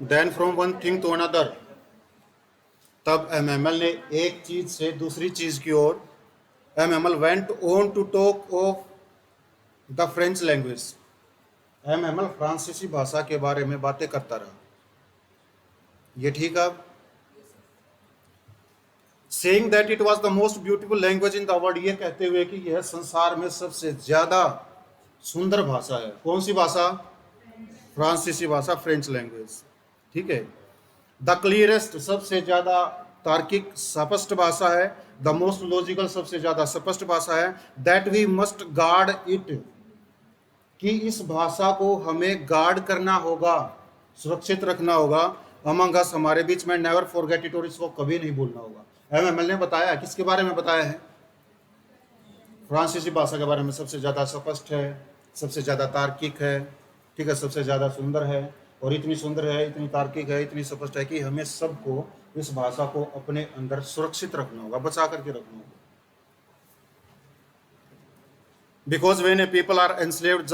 Then from one thing to another, तब MML ने एक चीज से दूसरी चीज की ओर, MML went on to talk of the French language. MML फ्रांसीसी भाषा के बारे में बातें करता रहा। ये ठीक है। Saying that it was the most beautiful language in the world, ये कहते हुए कि यह संसार में सबसे ज्यादा सुंदर भाषा है। कौन सी भाषा? फ्रांसीसी भाषा, फ्रेंच लैंग्वेज। ठीक है। द क्लियरेस्ट, सबसे ज्यादा तार्किक स्पष्ट भाषा है। द मोस्ट लॉजिकल, सबसे ज्यादा स्पष्ट भाषा है। That we must guard it, कि इस भाषा को हमें गार्ड करना होगा, सुरक्षित रखना होगा। अमंग अस, हमारे बीच में। नेवर फॉरगेट इट, और इसको कभी नहीं भूलना होगा। एमएमएल ने बताया, किसके बारे में बताया है? फ्रांसीसी भाषा के बारे में। सबसे ज़्यादा स्पष्ट है, सबसे ज़्यादा तार्किक है, ठीक है, सबसे ज़्यादा सुंदर है, और इतनी सुंदर है, इतनी तार्किक है, इतनी स्पष्ट है कि हमें सबको इस भाषा को अपने अंदर सुरक्षित रखना होगा, बचा करके रखना होगा। Because when a people are enslaved,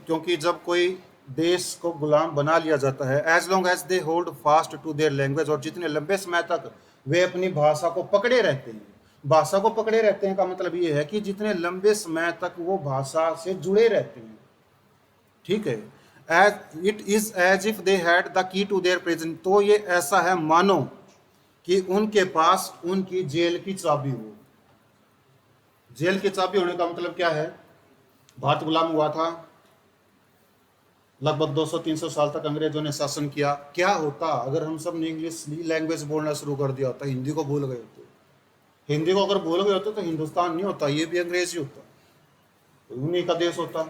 क्योंकि जब कोई देश को गुलाम बना लिया जाता है, as long as they hold fast to their language, और जितने लंबे समय तक वे अपनी भाषा को पकड़े रहते हैं। भाषा को पकड़े रहते हैं का मतलब ये है कि जितने लंबे समय तक वो भाषा से जुड़े रहते हैं, ठीक है। As it is as if they had the key to their present, तो ये ऐसा है मानो कि उनके पास उनकी जेल की चाबी हो। जेल की चाबी होने का मतलब क्या है? भारत गुलाम हुआ था, लगभग 200-300 साल तक अंग्रेजों ने शासन किया। क्या होता अगर हम सब ने इंग्लिश लैंग्वेज बोलना शुरू कर दिया होता, हिंदी को भूल गए होते? हिंदी को अगर भूल गए होते तो हिंदुस्तान नहीं होता, ये भी अंग्रेजी होता, उन्हीं का देश होता।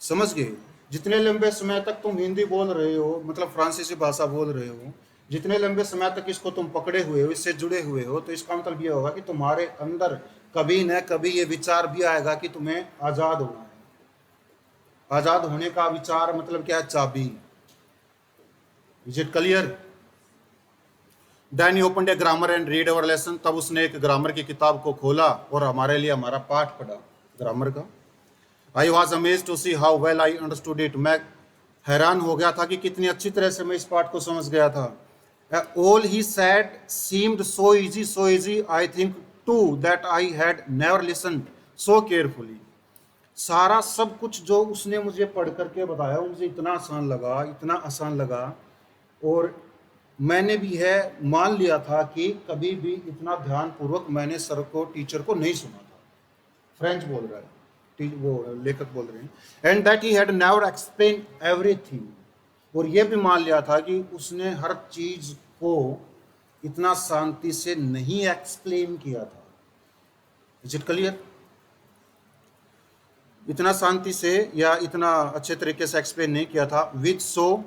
समझ गए? जितने लंबे समय तक तुम हिंदी बोल रहे हो, मतलब फ्रांसीसी भाषा बोल रहे हो, जितने लंबे समय तक इसको तुम पकड़े हुए हो, इससे जुड़े हुए हो, तो इसका मतलब ये होगा कि तुम्हारे अंदर कभी न कभी ये विचार भी आएगा कि तुम्हें आज़ाद होना है। आज़ाद होने का विचार मतलब क्या है? चाबी। Is it clear? Then he opened a grammar and read our lesson, तब उसने एक ग्रामर की किताब को खोला और हमारे लिए हमारा पाठ पढ़ा ग्रामर का। I was amaze to see how well I understood it, मैं हैरान हो गया था कि कितनी अच्छी तरह से मैं इस पाठ को समझ गया था। All he said seemed so easy I think too that I had never listened so carefully. सारा सब कुछ जो उसने मुझे पढ़ करके बताया, मुझे इतना आसान लगा, इतना आसान लगा, और मैंने भी है मान लिया था कि कभी भी इतना ध्यानपूर्वक मैंने सर को, टीचर को नहीं सुना था। फ्रेंच बोल रहा है, वो लेखक बोल रहे हैं। And that he had never explain everything, और ये भी मान लिया था कि उसने हर चीज को इतना शांति से नहीं एक्सप्लेन किया था। Is it clear? इतना शांति से या इतना अच्छे तरीके से एक्सप्लेन नहीं किया था। विच सो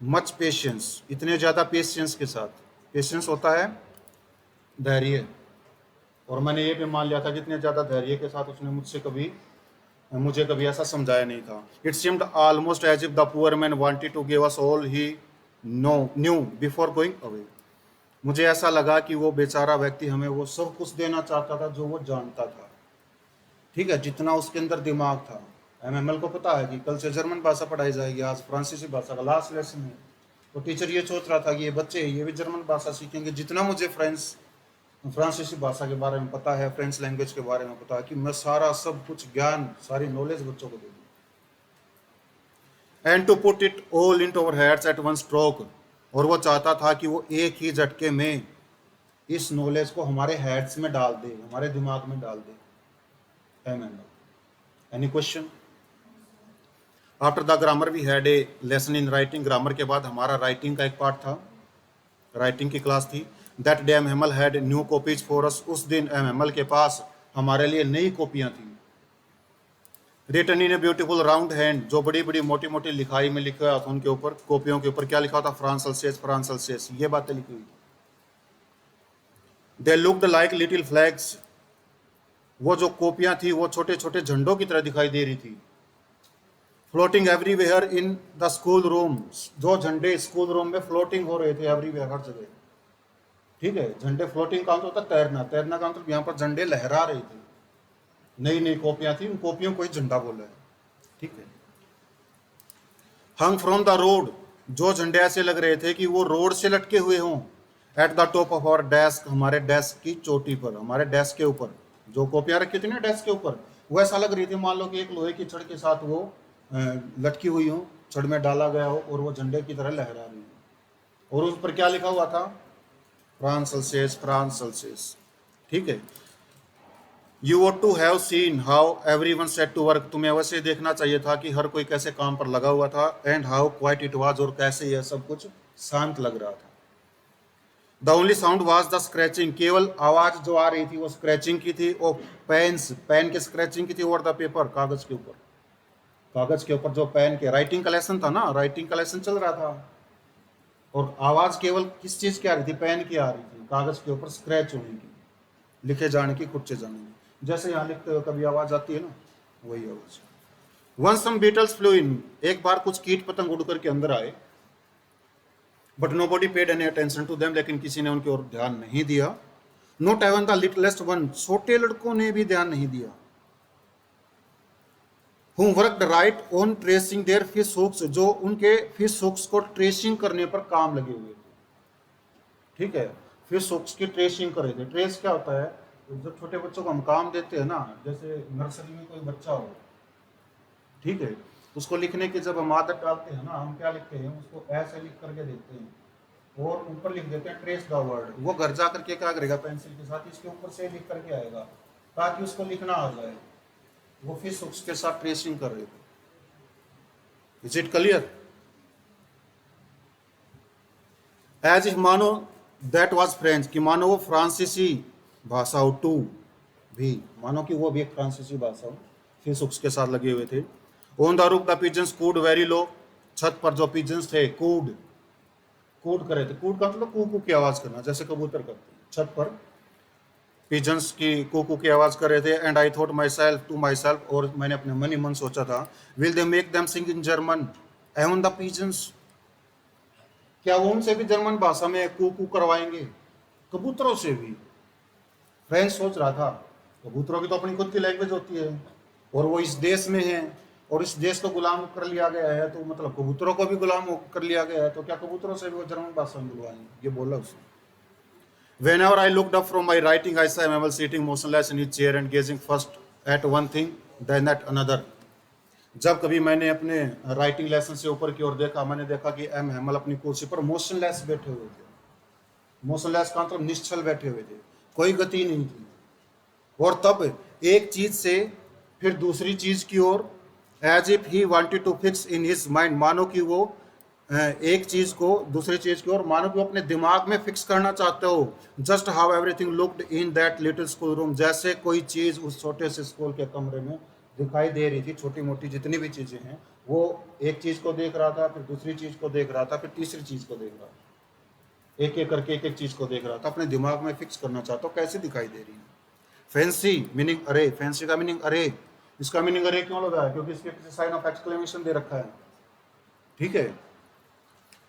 मच पेशेंस, इतने ज़्यादा पेशेंस के साथ। पेशेंस होता है धैर्य, और मैंने ये भी मान लिया था जितने ज़्यादा धैर्य के साथ उसने मुझे कभी ऐसा समझाया नहीं था। It seemed almost as if the poor man wanted to give us all he knew before going away. मुझे ऐसा लगा कि वो बेचारा व्यक्ति हमें वो सब कुछ देना चाहता था जो वो जानता था, ठीक है, जितना उसके अंदर दिमाग था। एमएमएल को पता है कि कल से जर्मन भाषा पढ़ाई जाएगी, आज फ्रांसीसी भाषा का लास्ट लेसन है, तो टीचर ये सोच रहा था कि ये बच्चे ये भी जर्मन भाषा सीखेंगे। जितना मुझे फ्रांसीसी भाषा के बारे में पता है, फ्रेंच लैंग्वेज के बारे में पता है, कि मैं सारा सब कुछ ज्ञान, सारी नॉलेज बच्चों को दे दूँ। And to put it all into our heads at one stroke, और वो चाहता था कि वो एक ही झटके में इस नॉलेज को हमारे हेड्स में डाल दे, हमारे दिमाग में डाल दे। Any question? After the grammar we had a lesson in writing, grammar के बाद हमारा राइटिंग का एक पार्ट था, राइटिंग की क्लास थी। That day MML had new copies for us, उस दिन एमएमएल के पास हमारे लिए नई कॉपियां थी। Written in a beautiful round hand, जो बड़ी बड़ी मोटी मोटी लिखाई में लिखा हुआ था, उनके ऊपर, कॉपियों के ऊपर क्या लिखा था? फ्रांस अल्सेस, ये बातें लिखी हुई। They looked like little flags, वो जो कॉपियां थी वो छोटे छोटे झंडों की तरह दिखाई दे रही थी। Floating everywhere in the school room, जो झंडे स्कूल रूम में फ्लोटिंग हो रहे थे एवरीवेयर, हर जगह, ठीक है। झंडे फ्लोटिंग का मतलब होता है तैरना, तैरना का मतलब यहाँ पर झंडे लहरा रहे थे। नई नई कॉपियां थी, उन कॉपियों को ही झंडा बोला है, ठीक है। हंग फ्रॉम द रोड, जो झंडे ऐसे लग रहे थे कि वो रोड से लटके हुए हों। At the top of our desk, हमारे डेस्क की चोटी पर, हमारे डेस्क के ऊपर जो कॉपियां रखी थी ना डेस्क के ऊपर, वो ऐसा लग रही थी मान लो कि एक लोहे की छड़ के साथ वो लटकी हुई हो, छड़ में डाला गया हो और वो झंडे की तरह लहरा रही हो। और उस पर क्या लिखा हुआ था? फ्रांस सेल्सियस, फ्रांस सेल्सियस, ठीक है। You ought to have seen how every one set to work, तुम्हें अवश्य देखना चाहिए था कि हर कोई कैसे काम पर लगा हुआ था। And how quite it was, और कैसे यह सब कुछ शांत लग रहा था। The only sound was the scratching, केवल आवाज जो आ रही थी वो स्क्रैचिंग की थी, और पेन के स्क्रैचिंग की थी ओवर द पेपर, कागज के ऊपर। कागज के ऊपर जो पेन के राइटिंग का लेसन था ना, राइटिंग का लेसन चल रहा था, और आवाज केवल किस चीज की आ रही थी? पेन की आ रही थी, कागज के ऊपर स्क्रैच होने की, लिखे जाने की, खुद से जाने की। जैसे यहाँ लिखते हुए कभी आवाज आती है ना, वही आवाज। One some beetles flew in, एक बार कुछ कीट पतंग उड़ करके अंदर आए। But nobody paid any attention to them, लेकिन किसी ने उनकी ओर ध्यान नहीं दिया। Not even the littlest one, छोटे लड़कों ने भी ध्यान नहीं दिया। who worked right on tracing their fish hooks, जो उनके फिश हुक्स को ट्रेसिंग करने पर काम लगे हुए थे, ठीक है। फिश हुक्स की ट्रेसिंग कर रहे थे। ट्रेस क्या होता है? जब छोटे बच्चों को हम काम देते हैं ना, जैसे नर्सरी में कोई बच्चा हो, ठीक है, उसको लिखने की जब हम आदत डालते हैं ना, हम क्या लिखते हैं? उसको ऐसे लिख करके देते हैं और ऊपर लिख देते हैं ट्रेस द वर्ड। वो घर जा करके क्या करेगा? पेंसिल के साथ इसके ऊपर से लिख करके आएगा ताकि उसको लिखना आ जाए। वो फिश हुक्स के साथ ट्रेसिंग कर रहे थे। Is it clear? As if, मानो दैट वाज फ्रेंच, कि मानो वो फ्रांसीसी भाषा हो। टू भी, मानो कि वो भी एक फ्रांसीसी भाषा हो, फिश हुक्स के साथ लगे हुए थे। On the roof the pigeons cooed very low, छत पर जो पिजन्स थे कूड, कूड करे थे। कूड का मतलब कू की आवाज करना, जैसे कबूतर करते हैं। छत पर पिजन्स की कू की आवाज कर रहे थे। And I thought myself to myself, और मैंने अपने मन ही मन सोचा था, will they make them sing in German even the pigeons, क्या वो उनसे भी जर्मन भाषा में कू करवाएंगे? कबूतरों से भी। फ्रेंच सोच रहा था, कबूतरों की तो अपनी खुद की लैंग्वेज होती है, और वो इस देश में है, और इस देश को गुलाम कर लिया गया है, तो मतलब कबूतरों को भी गुलाम कर लिया गया है, तो क्या कबूतरों से भी वो जर्मन भाषा में बुलवाएंगे? ये बोला उसने। Whenever I looked up from my writing, I saw Emmanuel sitting motionless in his chair and gazing first at one thing, then at another. जब कभी मैंने अपने राइटिंग लेसन से ऊपर की ओर देखा, मैंने देखा कि एम हेमल अपनी कुर्सी पर मोशनलेस बैठे हुए थे। मोशनलेस का मतलब निश्चल बैठे हुए थे, कोई गति नहीं थी। और तब एक चीज से फिर दूसरी चीज की ओर, as if he wanted to fix in his mind, मानो कि वो एक चीज को दूसरी चीज की ओर, मानो कि अपने दिमाग में फिक्स करना चाहते हो। Just how everything looked in that little school room, जैसे कोई चीज उस छोटे से स्कूल के कमरे में दिखाई दे रही थी। छोटी मोटी जितनी भी चीजें हैं, वो एक चीज को देख रहा था, फिर दूसरी चीज को देख रहा था, फिर तीसरी चीज को देख रहा था, एक एक करके एक एक चीज को देख रहा था, अपने दिमाग में फिक्स करना चाहता हूँ कैसे दिखाई दे रही है। फैंसी मीनिंग अरे, फैंसी का मीनिंग अरे। इसका मीनिंग अरे क्यों लगा है? क्योंकि इसके पीछे साइन ऑफ एक्सक्लेमेशन दे रखा है, ठीक है।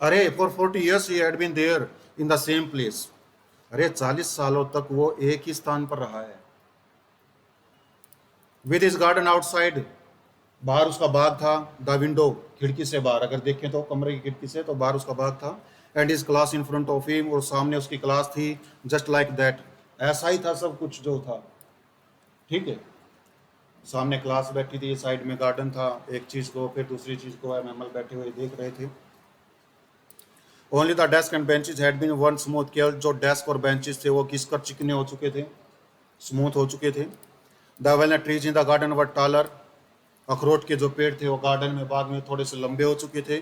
अरे for 40 years he had been there in the same place, अरे 40 सालों तक वो एक ही स्थान पर रहा है। विद हिज गार्डन आउटसाइड, बाहर उसका बाग था। द विंडो, खिड़की से बाहर अगर देखें तो कमरे की खिड़की से, तो बाहर उसका बाग था। And his class in front of him, और सामने उसकी क्लास थी। जस्ट लाइक दैट, ऐसा ही था सब कुछ जो था, ठीक है। सामने क्लास बैठी थी, साइड में गार्डन था, एक चीज को फिर दूसरी चीज को एमएमएल बैठे हुए देख रहे थे। Only the desk and benches had been worn smooth, केवल जो डेस्क और बेंचेस थे वो घिसकर चिकने हो चुके थे, स्मूथ हो चुके थे। The walnut trees in the garden were taller, अखरोट के जो पेड़ थे वो गार्डन में, बाग में थोड़े से लंबे हो चुके थे।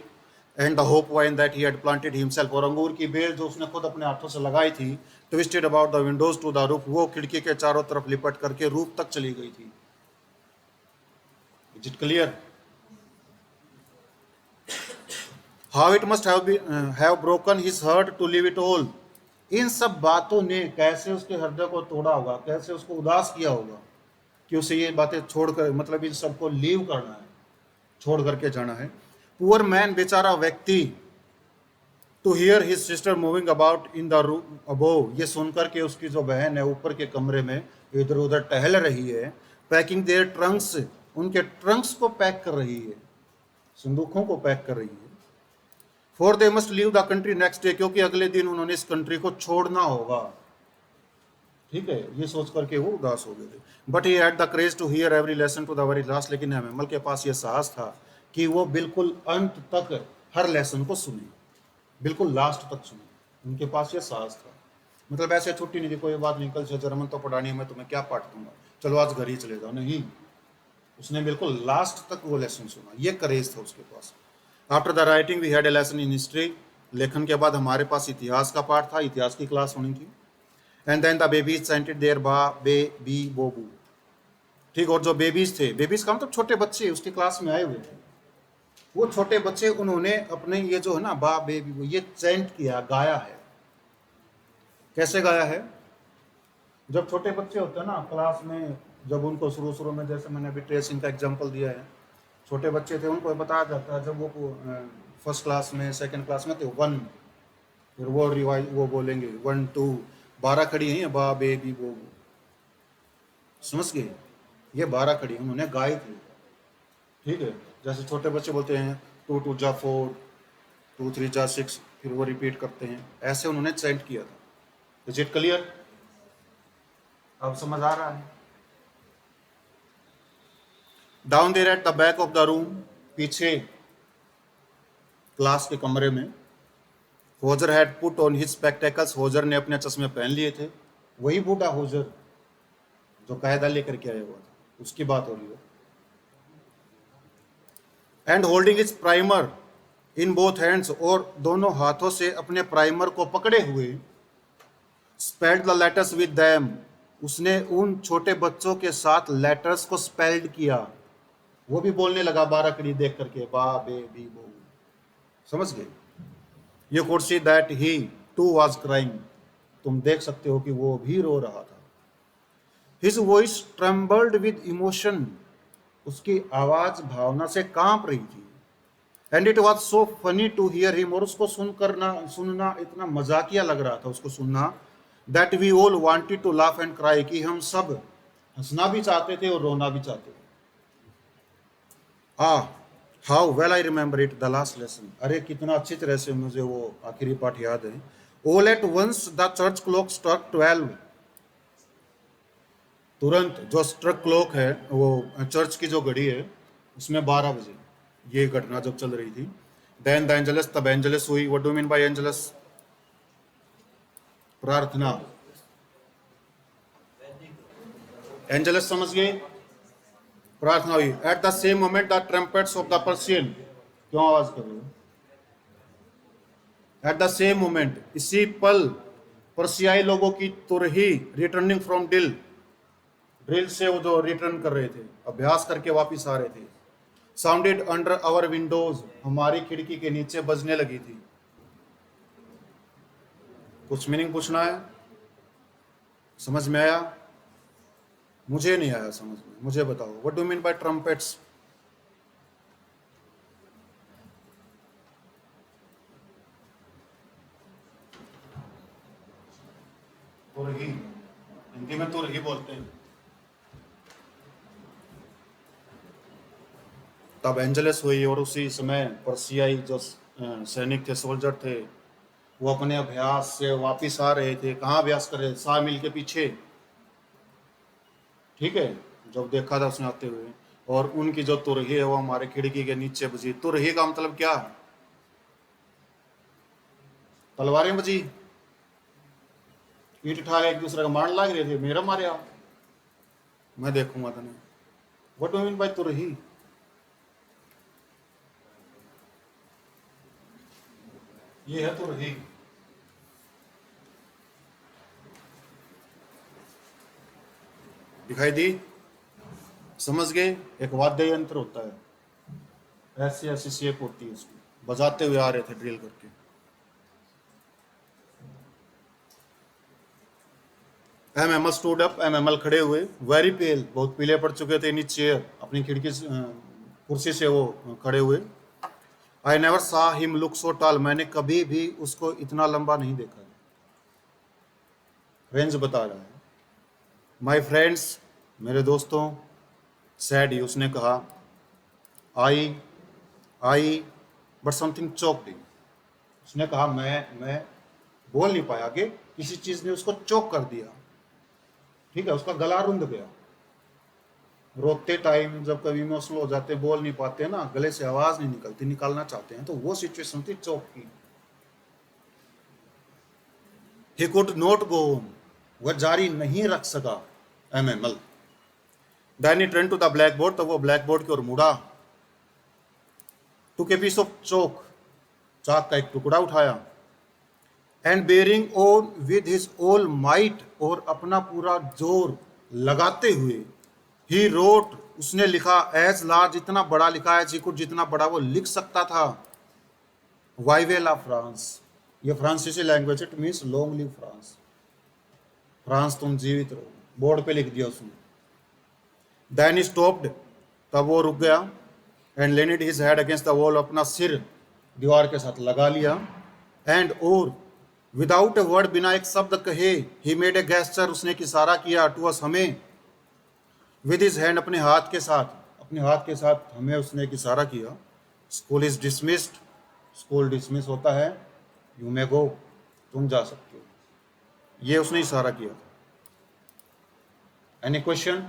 And the hope wine that he had planted himself, और अंगूर की बेल जो उसने खुद अपने हाथों से लगाई थी, twisted about the windows to the roof, वो खिड़की के चारों तरफ लिपट करके रूफ तक चली गई थी। Is it clear? How it must have broken his heart to leave it all, इन सब बातों ने कैसे उसके हृदय को तोड़ा होगा, कैसे उसको उदास किया होगा कि उसे ये बातें छोड़कर, मतलब इन सबको लीव करना है, छोड़ करके जाना है। पुअर मैन, बेचारा व्यक्ति, to hear his sister moving about in the room above, ये सुनकर के उसकी जो बहन है ऊपर के कमरे में इधर उधर टहल रही है, पैकिंग देयर ट्रंक्स, उनके ट्रंक्स को पैक कर रही है, संदूकों को पैक कर रही है। For they must leave the country next day, क्योंकि अगले दिन उन्होंने इस कंट्री को छोड़ना होगा। ठीक है, ये सोच करके वो उदास हो गए थे। But he had the craze to hear every lesson to the very last, लेकिन एमएमएल के पास ये साहस था कि वो बिल्कुल अंत तक हर लेसन को सुने, बिल्कुल लास्ट तक सुने। उनके पास ये साहस था, मतलब ऐसे छुट्टी नहीं दी, कोई बात नहीं, कल से जर्मन तो पढ़ानी है, मैं तुम्हें क्या पाठ दूंगा, चलो आज घर ही चले जाओ, नहीं, उसने बिल्कुल लास्ट तक वो लेसन सुना, ये करेज था उसके पास। After the writing we had a lesson in history, लेखन के बाद हमारे पास इतिहास का पाठ था, इतिहास की क्लास होनी थी। And then the babies chanted their ba be B बोबू, ठीक, और जो बेबीज थे, बेबीज का मतलब छोटे बच्चे उसकी क्लास में आए हुए थे, वो छोटे बच्चे उन्होंने अपने ये जो है ना बा बेबी, वो ये चैंट किया, गाया है। कैसे गाया है? जब छोटे बच्चे होते हैं ना क्लास में, जब उनको शुरू शुरू में, जैसे मैंने अभी ट्रेसिंग का एग्जांपल दिया है, छोटे बच्चे थे उनको बताया जाता है, जब वो फर्स्ट क्लास में सेकंड क्लास में थे, 1, फिर वो रिवाइज वो बोलेंगे 1 2, 12 खड़ी हैं बा बेबी बो, समझ गए? ये 12 खड़ी उन्होंने गाई थी। ठीक है, जैसे छोटे बच्चे बोलते हैं 2 2 जा 4, 2 3 जा 6, फिर वो रिपीट करते हैं, ऐसे उन्होंने चैंट किया था। Is it clear? अब समझ आ रहा है? Down there at the back of the room, पीछे क्लास के कमरे में, Hauser had put on his spectacles, Hauser ने अपने चश्मे पहन लिए थे। वही बूढ़ा होजर जो कायदा लेकर के आया हुआ था, उसकी बात हो रही है। And holding his primer in both hands, और दोनों हाथों से अपने प्राइमर को पकड़े हुए, spelled the letters with them, उसने उन छोटे बच्चों के साथ लेटर्स को स्पेल्ड किया। वो भी बोलने लगा 12 कड़ी देख करके, बा बे बी बो, समझ गए? You could see that he too was crying, तुम देख सकते हो कि वो भी रो रहा था। His voice trembled with emotion, उसकी आवाज भावना से कांप रही थी। And it was so funny to hear him, और उसको सुनना इतना मजाकिया लग रहा था उसको सुनना, that we all wanted to laugh and cry, कि हम सब हंसना भी चाहते थे और रोना भी चाहते थे। How well I remember it the last lesson, अरे कितना अच्छी तरह से मुझे वो आखिरी पाठ याद है। All at once the church clock struck 12, तुरंत जो स्ट्रक क्लॉक है, वो चर्च की जो घड़ी है, उसमें 12 बजे ये घटना जब चल रही थी। देन द एंजलस, तब एंजलस हुई। What do mean by Angeles? प्रार्थना। एंजलस समझ गए? प्रार्थना हुई। At the same moment the trumpets of the Persian, क्यों आवाज कर रहे हो? एट द सेम मोमेंट, इसी पल, पर्शियाई लोगों की तुरही, रिटर्निंग फ्रॉम ड्रिल से वो जो रिटर्न कर रहे थे, अभ्यास करके वापिस आ रहे थे, साउंडेड अंडर आवर विंडोज, हमारी खिड़की के नीचे बजने लगी थी। कुछ मीनिंग पूछना है? समझ में आया? मुझे नहीं आया समझ में, मुझे बताओ what do mean by trumpets? तुरही, हिंदी में तुरही बोलते हैं। तब एंजलस हुई, और उसी समय पर्सियाई जो सैनिक थे, सोल्जर थे, वो अपने अभ्यास से वापिस आ रहे थे। कहाँ अभ्यास कर रहे थे? सामिल के पीछे। ठीक है, जब देखा था उसने आते हुए, और उनकी जो तुरही है वो हमारे खिड़की के नीचे बजी। तुरही का मतलब क्या है? तलवारें बजी, ईट उठा एक दूसरे का मारने लग रहे थे, मेरा मारे आप, मैं देखूंगा तने। व्हाट डू मीन बाय तुरही? ये है तुरही। दिखाई दी? समझ गए? एक वाद्य यंत्र होता है, ऐसी ऐसी शेप होती है, उसकी बजाते हुए आ रहे थे ड्रिल करके। एमएमएल स्टूड अप, एमएमएल खड़े हुए, वेरी पेल, बहुत पीले पड़ चुके थे, इन चेयर, अपनी खिड़की कुर्सी से वो खड़े हुए। आई नेवर सा हिम लुक सो टॉल, मैंने कभी भी उसको इतना लंबा नहीं देखा। रेंज बता रहा है। माई फ्रेंड्स, मेरे दोस्तों, said he, उसने कहा, I but something choked him. उसने कहा मैं बोल नहीं पाया, आगे किसी चीज ने उसको चोक कर दिया, ठीक है, उसका गला रुंध गया। रोते टाइम जब कभी इमोशनल हो जाते, बोल नहीं पाते ना, गले से आवाज नहीं निकलती, निकालना चाहते हैं, तो वो सिचुएशन थी चोक की। He could not go on, वह जारी नहीं रख सका, MML। Then he turned to the blackboard, तो वो ब्लैक बोर्ड की ओर मुड़ा। took a piece of chalk, चाक का एक टुकड़ा उठाया, and bearing on with his all might, और अपना पूरा जोर लगाते हुए, he wrote, उसने लिखा, as large, इतना बड़ा लिखा है, he could, जितना बड़ा वो लिख सकता था, Vive la France। ये फ्रांसीसी language, it means long live France, France तुम जीवित रहो, बोर्ड पे लिख दिया उसने। Then he stopped, तब वो रुक गया, and leaned his head against the wall, अपना सिर दीवार के साथ लगा लिया, and और विदाउट ए वर्ड, बिना एक शब्द कहे, he made a gesture, उसने एक इशारा किया, to us, हमें, with his hand, अपने हाथ के साथ हमें उसने एक इशारा किया। School is dismissed, school dismiss होता है, यू मे गो, तुम जा सकते हो, ये उसने इशारा किया था। Any question?